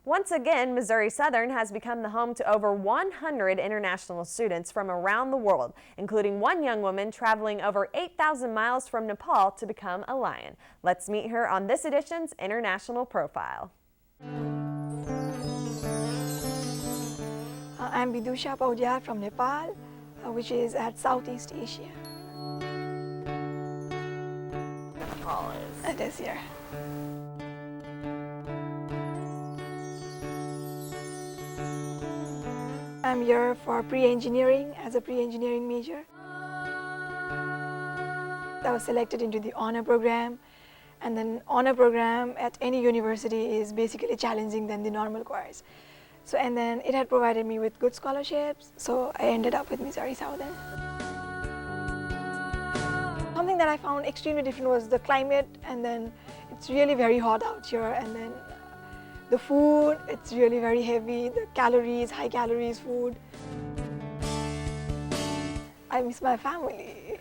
Once again, Missouri Southern has become the home to over 100 international students from around the world, including one young woman traveling over 8,000 miles from Nepal to become a Lion. Let's meet her on this edition's International Profile. I'm Vidusha Paudyar from Nepal, which is at Southeast Asia. Nepal is. It is here. I'm here for pre-engineering as a pre-engineering major. I was selected into the honor program, and then honor program at any university is basically challenging than the normal course. So, and then it had provided me with good scholarships, so I ended up with Missouri Southern. Something that I found extremely different was the climate, and then it's really very hot out here, and then the food, it's really very heavy, the calories, high calories food. I miss my family.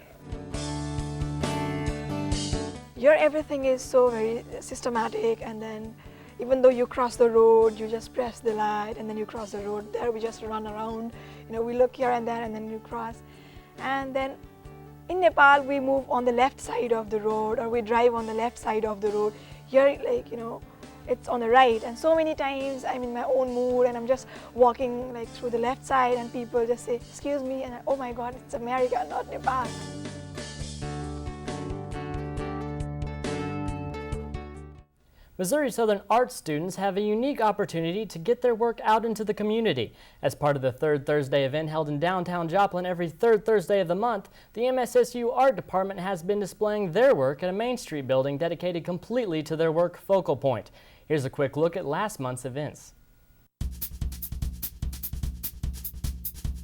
Here everything is so very systematic, and then even though you cross the road, you just press the light and then you cross the road. There we just run around, you know, we look here and there and then you cross. And then in Nepal, we move on the left side of the road, or we drive on the left side of the road. Here, like, you know, it's on the right, and so many times I'm in my own mood and I'm just walking like through the left side and people just say, excuse me, and oh my God, it's America, not Nepal. Missouri Southern art students have a unique opportunity to get their work out into the community. As part of the Third Thursday event held in downtown Joplin every third Thursday of the month, the MSSU Art Department has been displaying their work at a Main Street building dedicated completely to their work focal point. Here's a quick look at last month's events.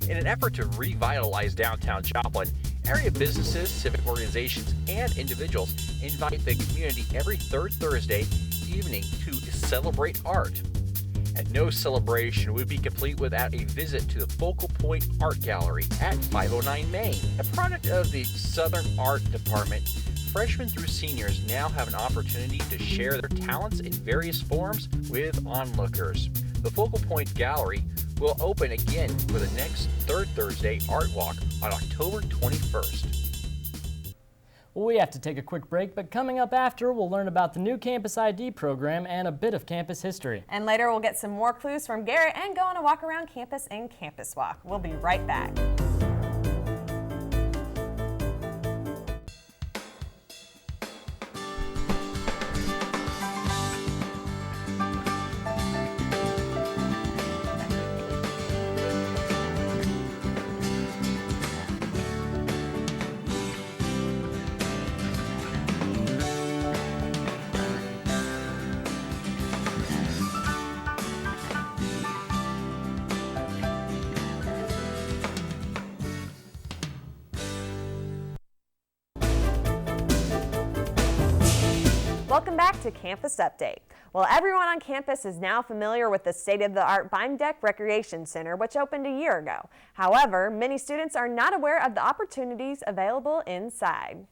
In an effort to revitalize downtown Joplin, area businesses, civic organizations, and individuals invite the community every third Thursday evening to celebrate art. And no celebration would be complete without a visit to the Focal Point Art Gallery at 509 Main. A product of the Southern Art Department, freshmen through seniors now have an opportunity to share their talents in various forms with onlookers. The Focal Point Gallery will open again for the next third Thursday Art Walk on October 21st. We have to take a quick break, but coming up after, we'll learn about the new Campus ID program and a bit of campus history. And later we'll get some more clues from Garrett and go on a walk around campus in Campus Walk. We'll be right back. Welcome back to Campus Update. Well, everyone on campus is now familiar with the state-of-the-art Beam Deck Recreation Center, which opened a year ago. However, many students are not aware of the opportunities available inside.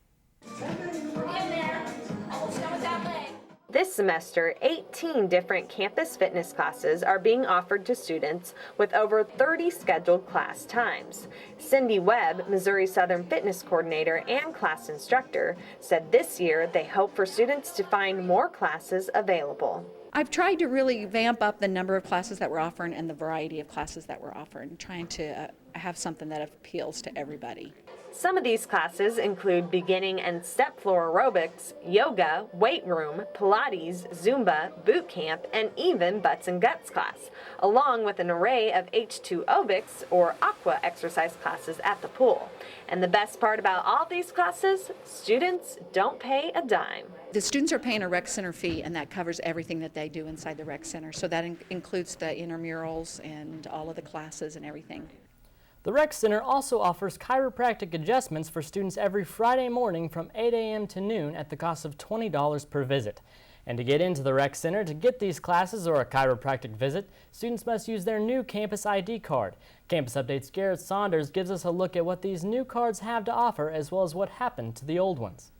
This semester, 18 different campus fitness classes are being offered to students with over 30 scheduled class times. Cindy Webb, Missouri Southern fitness coordinator and class instructor, said this year they hope for students to find more classes available. I've tried to really vamp up the number of classes that we're offering and the variety of classes that we're offering, trying to have something that appeals to everybody. Some of these classes include beginning and step floor aerobics, yoga, weight room, Pilates, Zumba, boot camp, and even butts and guts class, along with an array of H2Obics or aqua exercise classes at the pool. And the best part about all these classes, students don't pay a dime. The students are paying a rec center fee, and that covers everything that they do inside the rec center. So that includes the intramurals and all of the classes and everything. The Rec Center also offers chiropractic adjustments for students every Friday morning from 8 a.m. to noon at the cost of $20 per visit. And to get into the Rec Center to get these classes or a chiropractic visit, students must use their new Campus ID card. Campus Update's Garrett Saunders gives us a look at what these new cards have to offer as well as what happened to the old ones.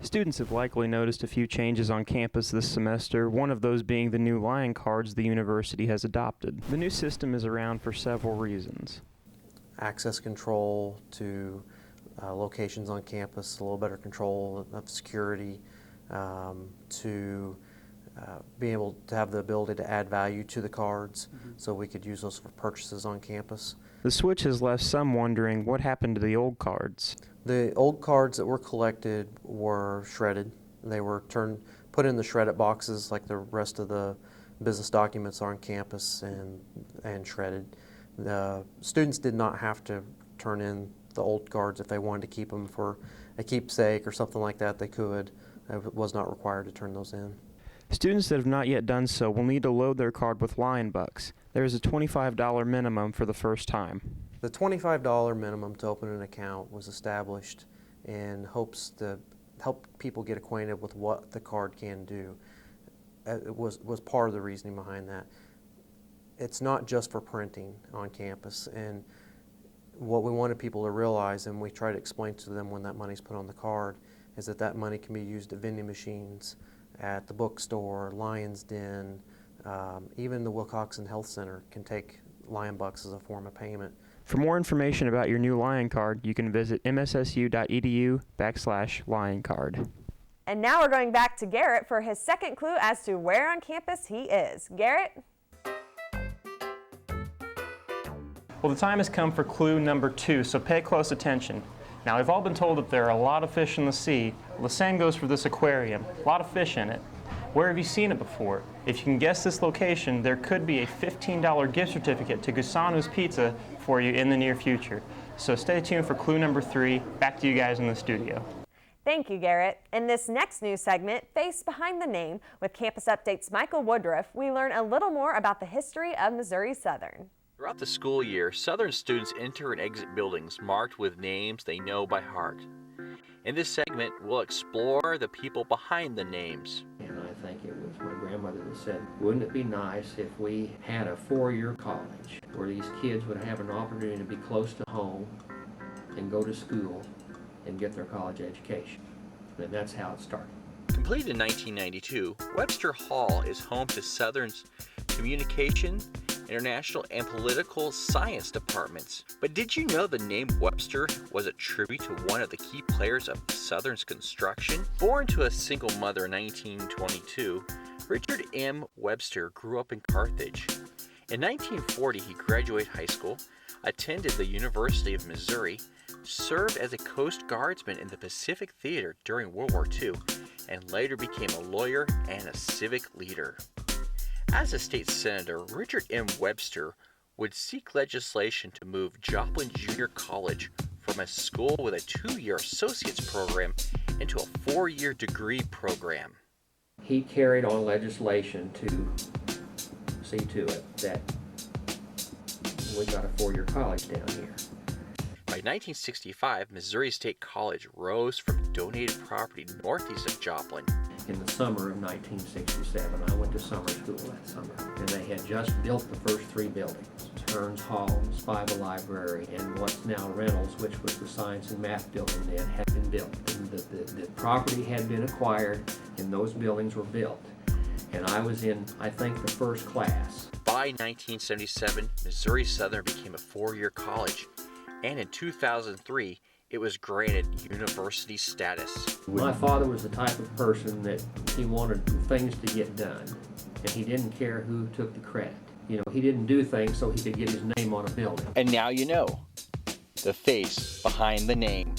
Students have likely noticed a few changes on campus this semester, one of those being the new line cards the university has adopted. The new system is around for several reasons. Access control to locations on campus, a little better control of security, to being able to have the ability to add value to the cards, so we could use those for purchases on campus. The switch has left some wondering what happened to the old cards. The old cards that were collected were shredded. They were put in the shredded boxes like the rest of the business documents are on campus, and shredded. The students did not have to turn in the old cards if they wanted to keep them for a keepsake or something like that. They could. It was not required to turn those in. Students that have not yet done so will need to load their card with Lion Bucks. There is a $25 minimum for the first time. The $25 minimum to open an account was established in hopes to help people get acquainted with what the card can do. It was part of the reasoning behind that. It's not just for printing on campus, and what we wanted people to realize, and we try to explain to them when that money's put on the card, is that that money can be used at vending machines, at the bookstore, Lion's Den, even the Wilcoxon Health Center can take Lion Bucks as a form of payment. For more information about your new Lion Card, you can visit mssu.edu/Lion Card. And now we're going back to Garrett for his second clue as to where on campus he is. Garrett? Well, the time has come for clue number 2, so pay close attention. Now, we've all been told that there are a lot of fish in the sea. Well, the same goes for this aquarium. A lot of fish in it. Where have you seen it before? If you can guess this location, there could be a $15 gift certificate to Gusano's Pizza for you in the near future. So stay tuned for clue number 3. Back to you guys in the studio. Thank you, Garrett. In this next news segment, Face Behind the Name, with Campus Update's Michael Woodruff, we learn a little more about the history of Missouri Southern. Throughout the school year, Southern students enter and exit buildings marked with names they know by heart. In this segment, we'll explore the people behind the names. And I think it was my grandmother that said, wouldn't it be nice if we had a 4-year college where these kids would have an opportunity to be close to home and go to school and get their college education. And that's how it started. Completed in 1992, Webster Hall is home to Southern's Communication, International, and Political Science departments. But did you know the name Webster was a tribute to one of the key players of Southern's construction? Born to a single mother in 1922, Richard M. Webster grew up in Carthage. In 1940, he graduated high school, attended the University of Missouri, served as a Coast Guardsman in the Pacific Theater during World War II, and later became a lawyer and a civic leader. As a state senator, Richard M. Webster would seek legislation to move Joplin Junior College from a school with a 2-year associate's program into a 4-year degree program. He carried on legislation to see to it that we got a 4-year college down here. By 1965, Missouri State College rose from donated property northeast of Joplin. In the summer of 1967, I went to summer school that summer, and they had just built the first 3 buildings. Hearns Hall, Spiva Library, and what's now Reynolds, which was the science and math building then, had been built. And the property had been acquired, and those buildings were built. And I was in, I think, the first class. By 1977, Missouri Southern became a 4-year college, and in 2003, it was granted university status. My father was the type of person that he wanted things to get done, and he didn't care who took the credit. You know, he didn't do things so he could get his name on a building. And now you know, the face behind the name.